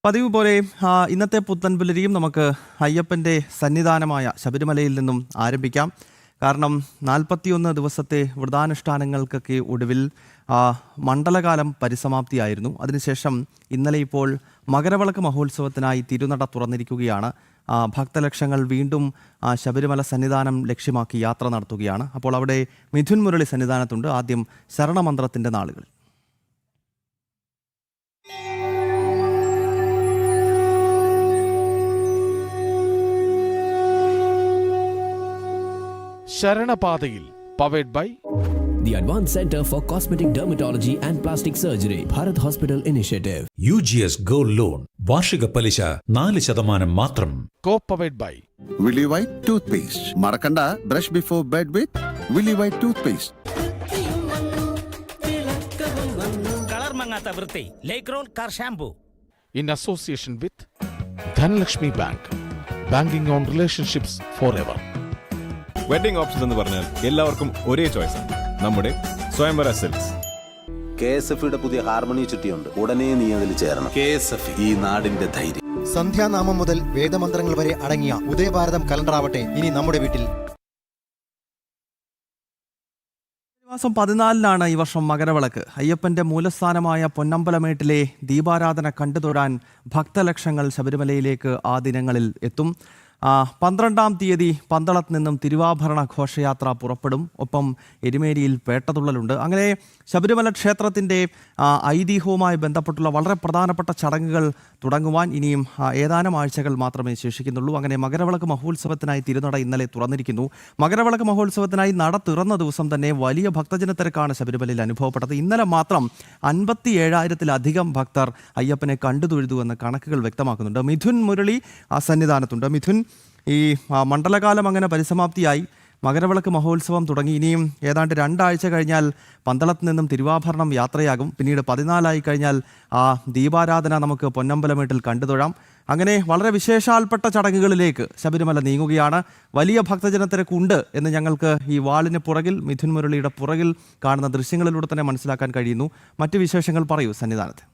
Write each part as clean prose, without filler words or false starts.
പതിവ് പോലെ ഇന്നത്തെ പുത്തൻപുലരിയും നമുക്ക് അയ്യപ്പൻ്റെ സന്നിധാനമായ ശബരിമലയിൽ നിന്നും ആരംഭിക്കാം. കാരണം 41 ദിവസത്തെ വ്രതാനുഷ്ഠാനങ്ങൾക്കൊക്കെ ഒടുവിൽ മണ്ഡലകാലം പരിസമാപ്തിയായിരുന്നു. അതിനുശേഷം ഇന്നലെ ഇപ്പോൾ മകരവിളക്ക് മഹോത്സവത്തിനായി തിരുനട തുറന്നിരിക്കുകയാണ്. ഭക്തലക്ഷങ്ങൾ വീണ്ടും ശബരിമല സന്നിധാനം ലക്ഷ്യമാക്കി യാത്ര നടത്തുകയാണ്. അപ്പോൾ അവിടെ മിഥുൻ മുരളി സന്നിധാനത്തുണ്ട്. ആദ്യം ശരണമന്ത്രത്തിൻ്റെ നാളുകൾ. ശരണപാതയിൽ powered by The Advanced Center for Cosmetic Dermatology and Plastic Surgery, Bharat Hospital Initiative. UGS Gold Loan വാർഷിക പലിശ 4% മാത്രം. Co-powered by Willy White Toothpaste. മറക്കണ്ട, brush before bed with Willy White Toothpaste. Colour മങ്ങാത്ത വൃത്തി ലേക്രോൾ car shampoo. in association with Dhanlakshmi Bank. Banking on relationships forever. Wedding options എന്ന് പറഞ്ഞാൽ എല്ലാവർക്കും ഒരേ ചോയ്സ് ആണ്. നമ്മുടെ സ്വയംവര സിൽക്സ്. KSF-യുടെ പുതിയ ഹാർമണി ചുറ്റിയുണ്ട്. ഉടനെ നീ അതിൽ ചേരണം. KSF, ഈ നാടിന്റെ ധൈര്യം. സന്ധ്യാനാമം മുതൽ വേദമന്ത്രങ്ങൾ വരെ അടങ്ങിയ ഉദയഭാരതം കലണ്ടർ ആവട്ടെ ഇനി നമ്മുടെ വീട്ടിൽ. മാസം 14 ഈ വർഷം മകരവിളക്ക്. അയ്യപ്പൻ്റെ മൂലസ്ഥാനമായ പൊന്നമ്പലമേട്ടിലെ ദീപാരാധന കണ്ടുതൊഴാൻ ഭക്തലക്ഷങ്ങൾ ശബരിമലയിലേക്ക് ആ ദിനങ്ങളിൽ എത്തും. 12-ാം തീയതി പന്തളത്ത് നിന്നും തിരുവാഭരണ ഘോഷയാത്ര പുറപ്പെടും. ഒപ്പം എരുമേലിയിൽ പേട്ടതുള്ളലുണ്ട്. അങ്ങനെ ശബരിമല ക്ഷേത്രത്തിൻ്റെ ഐതിഹ്യവുമായി ബന്ധപ്പെട്ടുള്ള വളരെ പ്രധാനപ്പെട്ട ചടങ്ങുകൾ തുടങ്ങുവാൻ ഇനിയും ഏതാനും ആഴ്ചകൾ മാത്രമേ ശേഷിക്കുന്നുള്ളൂ. അങ്ങനെ മകരവിളക്ക് മഹോത്സവത്തിനായി തിരുനട ഇന്നലെ തുറന്നിരിക്കുന്നു. മകരവിളക്ക് മഹോത്സവത്തിനായി നട തുറന്ന ദിവസം തന്നെ വലിയ ഭക്തജന തിരക്കാണ് ശബരിമലയിൽ അനുഭവപ്പെട്ടത്. ഇന്നലെ മാത്രം 57,000-ത്തിലധികം ഭക്തർ അയ്യപ്പനെ കണ്ടു തൊഴുതുവെന്ന് കണക്കുകൾ വ്യക്തമാക്കുന്നുണ്ട്. മിഥുൻ മുരളി സന്നിധാനത്തുണ്ട്. മിഥുൻ, ഈ മണ്ഡലകാലം അങ്ങനെ പരിസമാപ്തിയായി, മകരവിളക്ക് മഹോത്സവം തുടങ്ങി. ഇനിയും ഏതാണ്ട് 2 ആഴ്ച കഴിഞ്ഞാൽ പന്തളത്ത് നിന്നും തിരുവാഭരണം യാത്രയാകും. പിന്നീട് 14 കഴിഞ്ഞാൽ ദീപാരാധന നമുക്ക് പൊന്നമ്പലമേട്ടിൽ കണ്ടുതൊഴാം. അങ്ങനെ വളരെ വിശേഷാൽപ്പെട്ട ചടങ്ങുകളിലേക്ക് ശബരിമല നീങ്ങുകയാണ്. വലിയ ഭക്തജനത്തിരക്കുണ്ട് എന്ന് ഞങ്ങൾക്ക് ഈ വാളിന് പുറകിൽ, മിഥുൻ മുരളിയുടെ പുറകിൽ കാണുന്ന ദൃശ്യങ്ങളിലൂടെ തന്നെ മനസ്സിലാക്കാൻ കഴിയുന്നു. മറ്റു വിശേഷങ്ങൾ പറയൂ സന്നിധാനത്ത്.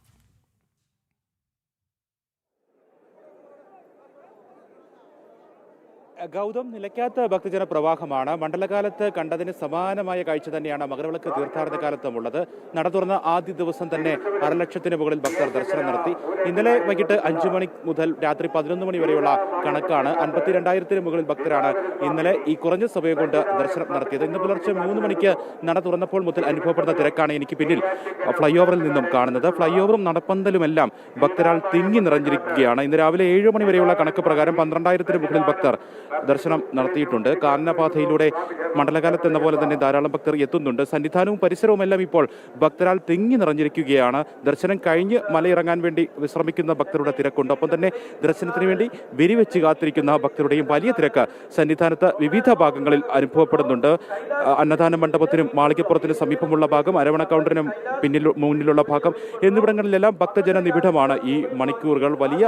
ഗൗതം, നിലയ്ക്കാത്ത ഭക്തജന പ്രവാഹമാണ്. മണ്ഡലകാലത്ത് കണ്ടതിന് സമാനമായ കാഴ്ച തന്നെയാണ് മകരവിളക്ക് തീർത്ഥാടന കാലത്തും ഉള്ളത്. നട തുറന്ന ആദ്യ ദിവസം തന്നെ 1,00,000-ന് മുകളിൽ ഭക്തർ ദർശനം നടത്തി. ഇന്നലെ വൈകിട്ട് 5 മണി മുതൽ രാത്രി 11 മണി വരെയുള്ള കണക്കാണ്. 52,000-ന് മുകളിൽ ഭക്തരാണ് ഇന്നലെ ഈ കുറഞ്ഞ സമയം കൊണ്ട് ദർശനം നടത്തിയത്. ഇന്ന് പുലർച്ചെ 3 മണിക്ക് നട തുറന്നപ്പോൾ മുതൽ അനുഭവപ്പെടുന്ന തിരക്കാണ് എനിക്ക് പിന്നിൽ ഫ്ലൈ ഓവറിൽ നിന്നും കാണുന്നത്. ഫ്ലൈ ഓവറും നടപ്പന്തലുമെല്ലാം ഭക്തരാൽ തിങ്ങി നിറഞ്ഞിരിക്കുകയാണ്. ഇന്ന് രാവിലെ 7 മണി വരെയുള്ള കണക്ക് പ്രകാരം 12,000-ന് മുകളിൽ ഭക്തർ ദർശനം നടത്തിയിട്ടുണ്ട്. കാനനപാതയിലൂടെ മണ്ഡലകാലത്ത് എന്ന പോലെ തന്നെ ധാരാളം ഭക്തർ എത്തുന്നുണ്ട്. സന്നിധാനവും പരിസരവും എല്ലാം ഇപ്പോൾ ഭക്തരാൽ തിങ്ങി നിറഞ്ഞിരിക്കുകയാണ്. ദർശനം കഴിഞ്ഞ് മലയിറങ്ങാൻ വേണ്ടി വിശ്രമിക്കുന്ന ഭക്തരുടെ തിരക്കുണ്ട്. ഒപ്പം തന്നെ ദർശനത്തിന് വേണ്ടി വെരിവെച്ച് കാത്തിരിക്കുന്ന ഭക്തരുടെയും വലിയ തിരക്ക് സന്നിധാനത്ത് വിവിധ ഭാഗങ്ങളിൽ അനുഭവപ്പെടുന്നുണ്ട്. അന്നദാന മണ്ഡപത്തിനും മാളികപ്പുറത്തിനും സമീപമുള്ള ഭാഗം, അരവണ കൗണ്ടറിനും മുന്നിലുള്ള ഭാഗം എന്നിവിടങ്ങളിലെല്ലാം ഭക്തജന നിബിഡമാണ്. ഈ മണിക്കൂറുകൾ വലിയ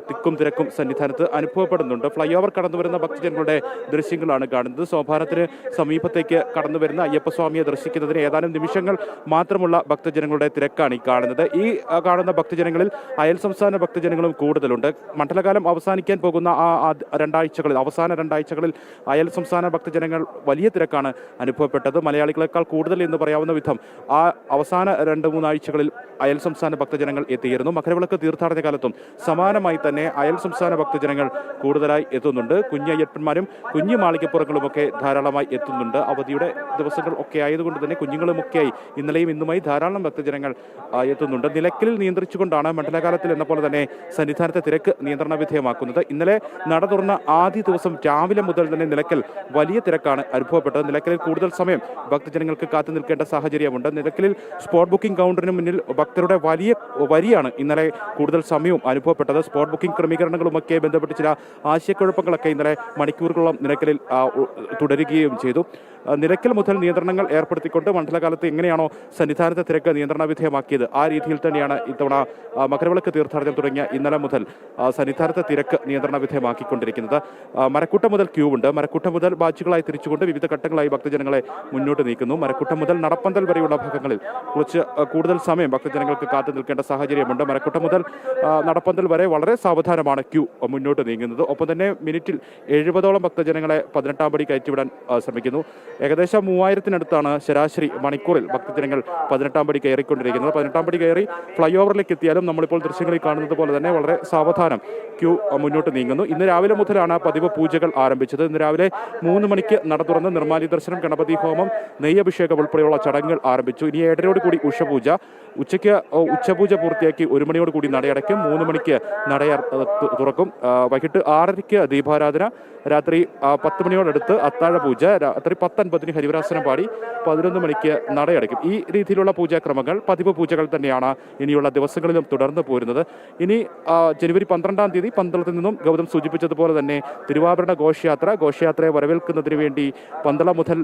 തിക്കും തിരക്കും സന്നിധാനത്ത് അനുഭവപ്പെടുന്നുണ്ട്. ഫ്ലൈ ഓവർ കടന്നു വരുന്ന ഭക്തജനങ്ങളുടെ ദൃശ്യങ്ങളാണ് കാണുന്നത്. സോപാനത്തിന് സമീപത്തേക്ക് കടന്നു വരുന്ന അയ്യപ്പസ്വാമിയെ ദർശിക്കുന്നതിന് ഏതാനും നിമിഷങ്ങൾ മാത്രമുള്ള ഭക്തജനങ്ങളുടെ തിരക്കാണ് ഈ കാണുന്നത്. ഈ കാണുന്ന ഭക്തജനങ്ങളിൽ അയൽ സംസ്ഥാന ഭക്തജനങ്ങളും കൂടുതലുണ്ട്. മണ്ഡലകാലം അവസാനിക്കാൻ പോകുന്ന അവസാന 2 ആഴ്ചകളിൽ അയൽ സംസ്ഥാന ഭക്തജനങ്ങൾ വലിയ തിരക്കാണ് അനുഭവപ്പെട്ടത്. മലയാളികളെക്കാൾ കൂടുതൽ എന്ന് പറയാവുന്ന വിധം ആ അവസാന 2-3 ആഴ്ചകളിൽ അയൽ സംസ്ഥാന ഭക്തജനങ്ങൾ എത്തിയിരുന്നു. മകരവിളക്ക് തീർത്ഥാടന കാലത്തും സമാനമായി തന്നെ അയൽ സംസ്ഥാന ഭക്തജനങ്ങൾ കൂടുതലായി എത്തുന്നുണ്ട്. കുഞ്ഞയ്യപ്പന്മാരും കുഞ്ഞു മാളികപ്പുറങ്ങളുമൊക്കെ ധാരാളമായി എത്തുന്നുണ്ട്. അവധിയുടെ ദിവസങ്ങൾ ഒക്കെ ആയതുകൊണ്ട് തന്നെ കുഞ്ഞുങ്ങളുമൊക്കെയായി ഇന്നലെയും ഇന്നുമായി ധാരാളം ഭക്തജനങ്ങൾ എത്തുന്നുണ്ട്. നിലയ്ക്കലിൽ നിയന്ത്രിച്ചുകൊണ്ടാണ് മണ്ഡലകാലത്തിൽ എന്ന പോലെ തന്നെ സന്നിധാനത്തെ തിരക്ക് നിയന്ത്രണ വിധേയമാക്കുന്നത്. ഇന്നലെ നട തുറന്ന ആദ്യ ദിവസം രാവിലെ മുതൽ തന്നെ നിലയ്ക്കൽ വലിയ തിരക്കാണ് അനുഭവപ്പെട്ടത്. നിലയ്ക്കലിൽ കൂടുതൽ സമയം ഭക്തജനങ്ങൾക്ക് കാത്തു നിൽക്കേണ്ട സാഹചര്യമുണ്ട്. നിലയ്ക്കലിൽ സ്പോട്ട് ബുക്കിംഗ് കൗണ്ടറിന് മുന്നിൽ ഭക്തരുടെ വലിയ വരിയാണ് ഇന്നലെ കൂടുതൽ സമയവും അനുഭവപ്പെട്ടത്. സ്പോട്ട് ബുക്കിംഗ് ക്രമീകരണങ്ങളുമൊക്കെ ബന്ധപ്പെട്ട് ചില ആശയക്കുഴപ്പങ്ങളൊക്കെ ഇന്നലെ മണിക്കൂറുകളോളം നിലയ്ക്കലിൽ തുടരുകയും ചെയ്തു. നിലയ്ക്കൽ മുതൽ നിയന്ത്രണങ്ങൾ ഏർപ്പെടുത്തിക്കൊണ്ട് മണ്ഡലകാലത്ത് എങ്ങനെയാണോ സന്നിധാനത്തെ തിരക്ക് നിയന്ത്രണ വിധേയമാക്കിയത് ആ രീതിയിൽ തന്നെയാണ് ഇത്തവണ മകരവിളക്ക് തീർത്ഥാടനം തുടങ്ങിയ ഇന്നലെ മുതൽ സന്നിധാനത്തെ തിരക്ക് നിയന്ത്രണ വിധേയമാക്കിക്കൊണ്ടിരിക്കുന്നത്. മരക്കൂട്ടം മുതൽ ക്യൂ ഉണ്ട്. മരക്കൂട്ടം മുതൽ ബാച്ചുകളായി തിരിച്ചുകൊണ്ട് വിവിധ ഘട്ടങ്ങളായി ഭക്തജനങ്ങളെ മുന്നോട്ട് നീക്കുന്നു. മരക്കൂട്ടം മുതൽ നടപ്പന്തൽ വരെയുള്ള ഭാഗങ്ങളിൽ കുറച്ച് കൂടുതൽ സമയം ഭക്തജനങ്ങൾക്ക് കാത്തു നിൽക്കേണ്ട സാഹചര്യമുണ്ട്. മരക്കൂട്ടം മുതൽ നടപ്പന്തൽ വരെ വളരെ സാവധാനമാണ് ക്യൂ മുന്നോട്ട് നീങ്ങുന്നത്. ഒപ്പം തന്നെ മിനിറ്റിൽ 70ഓളം ഭക്തജനങ്ങളെ 18-ാം പടി കയറ്റിവിടാൻ ശ്രമിക്കുന്നു. ഏകദേശം 3000-നടുത്താണ് ശരാശരി മണിക്കൂറിൽ ഭക്തജനങ്ങൾ 18-ാം പടി കയറിക്കൊണ്ടിരിക്കുന്നത്. 18-ാം പടി കയറി ഫ്ലൈ ഓവറിലേക്ക് എത്തിയാലും നമ്മളിപ്പോൾ ദൃശ്യങ്ങളിൽ കാണുന്നത് പോലെ തന്നെ വളരെ സാവധാനം ക്യൂ മുന്നോട്ട് നീങ്ങുന്നു. ഇന്ന് രാവിലെ മുതലാണ് പതിവ് പൂജകൾ ആരംഭിച്ചത്. ഇന്ന് രാവിലെ 3 മണിക്ക് നട തുറന്ന് നിർമ്മാല്യ ദർശനം, ഗണപതി ഹോമം, നെയ്യഭിഷേകം ഉൾപ്പെടെയുള്ള ചടങ്ങുകൾ ആരംഭിച്ചു. ഇനി 7:30 കൂടി ഉഷപൂജ. ഉച്ചയ്ക്ക് ഉച്ചപൂജ പൂർത്തിയാക്കി 1 മണിയോട് കൂടി നടയടയ്ക്കും. 3 മണിക്ക് നട തുറക്കും. വൈകിട്ട് 6:30 ദീപാരാധന, രാത്രി 10 മണിയോടടുത്ത് അത്താഴ പൂജ, രാത്രി 10:50 ഹരിവരാസനം പാടി 11 മണിക്ക് നടയടയ്ക്കും. ഈ രീതിയിലുള്ള പൂജാക്രമങ്ങൾ പതിവ് പൂജകൾ തന്നെയാണ് ഇനിയുള്ള ദിവസങ്ങളിലും തുടർന്ന് പോരുന്നത്. ഇനി ജനുവരി 12-ാം തീയതി പന്തളത്തിൽ നിന്നും ഗൗതം സൂചിപ്പിച്ചതുപോലെ തന്നെ തിരുവാഭരണ ഘോഷയാത്രയെ വരവേൽക്കുന്നതിന് വേണ്ടി പന്തളം മുതൽ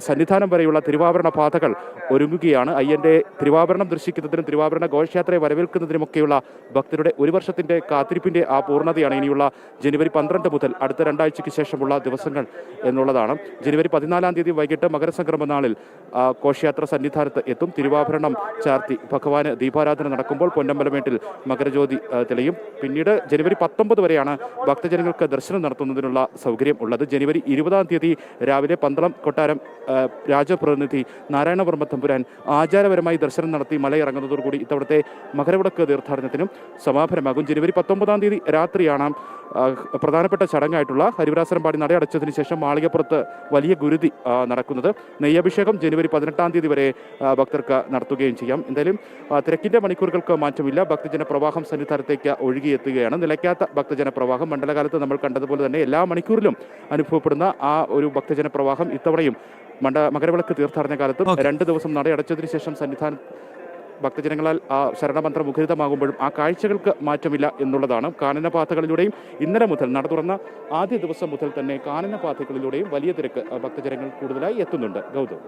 സന്നിധാനം വരെയുള്ള തിരുവാഭരണ പാതകൾ ഒരുങ്ങുകയാണ്. അയ്യന്റെ തിരുവാഭരണം ദർശിക്കുന്നതിനും തിരുവാഭരണ ഘോഷയാത്രയെ വരവേൽക്കുന്നതിനുമൊക്കെയുള്ള ഭക്തരുടെ ഒരു വർഷത്തിന്റെ കാത്തിരിപ്പിന്റെ ആ പൂർണ്ണതയാണ് ഇനിയുള്ള ജനുവരി 12 മുതൽ അടുത്ത 2 ആഴ്ചയ്ക്ക് ശേഷമുള്ള ദിവസങ്ങൾ എന്നുള്ളതാണ്. ജനുവരി 14-ാം തീയതി വൈകിട്ട് മകരസംക്രമ നാളിൽ ഘോഷയാത്ര സന്നിധാനത്ത് എത്തും. തിരുവാഭരണം ചാർത്തി ഭഗവാന് ദീപാരാധന നടക്കുമ്പോൾ പൊന്നമ്പലമേട്ടിൽ മകരജ്യോതി തെളിയും. പിന്നീട് ജനുവരി 19 വരെയാണ് ഭക്തജനങ്ങൾക്ക് ദർശനം നടത്തുന്നതിനുള്ള സൗകര്യം ഉള്ളത്. ജനുവരി 20-ാം തീയതി രാവിലെ പന്തളം കൊട്ടാരം രാജപ്രതിനിധി നാരായണവർമ്മ തമ്പുരാൻ ആചാരപരമായി ദർശനം നടത്തി മലയിറങ്ങുന്നതോടുകൂടി ഇത്തവണത്തെ മകരവിളക്ക് തീർത്ഥാടനത്തിനും സമാപനമാകും. ജനുവരി 19-ാം തീയതി രാത്രിയാണ് പ്രധാനപ്പെട്ട ചടങ്ങായിട്ടുള്ള ഹരിവരാസനം പാടി നടയടച്ചതിന് ശേഷം മാളികപ്പുറത്ത് വലിയ ഗുരുതി നടക്കുന്നത്. നെയ്യഭിഷേകം ജനുവരി 18-ാം തീയതി വരെ ഭക്തർക്ക് നടത്തുകയും ചെയ്യാം. എന്തായാലും തിരക്കിന്റെ മണിക്കൂറുകൾക്ക് മാറ്റമില്ല. ഭക്തജന പ്രവാഹം സന്നിധാനത്തേക്ക് ഒഴുകിയെത്തുകയാണ്. നിലയ്ക്കാത്ത ഭക്തജന പ്രവാഹം മണ്ഡലകാലത്ത് നമ്മൾ കണ്ടതുപോലെ തന്നെ എല്ലാ മണിക്കൂറിലും അനുഭവപ്പെടുന്ന ആ ഒരു ഭക്തജന പ്രവാഹം ഇത്തവണയും മകരവിളക്ക് തീർത്ഥാടന കാലത്തും 2 ദിവസം നടയടച്ചതിന് ശേഷം സന്നിധാനം ഭക്തജനങ്ങളാൽ ശരണമന്ത്രം മുഖരിതമാകുമ്പോഴും ആ കാഴ്ചകൾക്ക് മാറ്റമില്ല എന്നുള്ളതാണ്. കാനനപാതകളിലൂടെയും ഇന്നലെ മുതൽ നട തുറന്ന ആദ്യ ദിവസം മുതൽ തന്നെ കാനനപാതകളിലൂടെയും വലിയ തിരക്ക് ഭക്തജനങ്ങൾ കൂടുതലായി എത്തുന്നുണ്ട്. ഗൗതം.